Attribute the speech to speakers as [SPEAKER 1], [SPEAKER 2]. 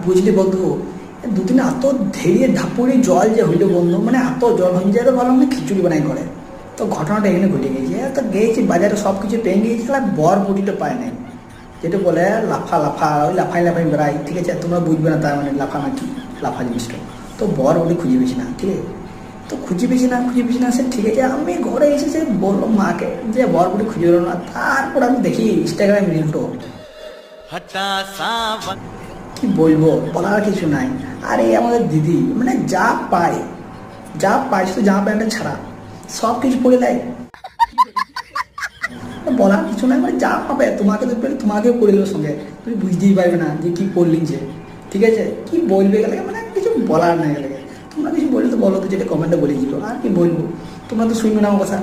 [SPEAKER 1] বুঝলি বন্ধু, দুদিন এত ধেড়িয়ে ধাপুড়ি জল যে হইলো বন্ধু, মানে এত জল হয়ে যায় তো ভালো মানে খিচুড়ি বানাই করে। তো ঘটনাটা এখানে ঘটে গেছে, তো গিয়েছি বাজারে সব কিছু পেয়ে গিয়েছি, বর বুটিটা পায় নাই। যেটা বলে লাফা লাফা, ওই লাফাই লাফাই বেড়াই, ঠিক আছে, তোমরা বুঝবে না তার মানে লাফা নাকি, লাফা জিনিসটা। তো বর বলি খুঁজে পেয়েছি না, ঠিক আছে। তো খুঁজে পেয়েছি না সে, ঠিক আছে, আমি ঘরে এসে সে বললো মাকে যে বর বলি খুঁজে পেলো না। তারপর আমি দেখি ইনস্টাগ্রাম রিলটো, কি বলবো, বলার কিছু নাই। আর এই আমাদের দিদি মানে যা পায় শুধু জামা প্যান্টটা ছাড়া সব কিছু পরে দেয়। বলার কিছু নাই, মানে যা পাবে তোমাকে তো পেলে তোমাকেও পড়ে দেবো সঙ্গে, তুমি বুঝতেই পারবে না যে কি পড়লি যে, ঠিক আছে, কি বলবে গেলে মানে কিছু বলার নাই গেলে। তোমরা কিছু বললে তো বলো, তো যেটা কমেন্টে বলে দিল, আর কি বলবো, তোমরা তো শুনবে না আমার কথা।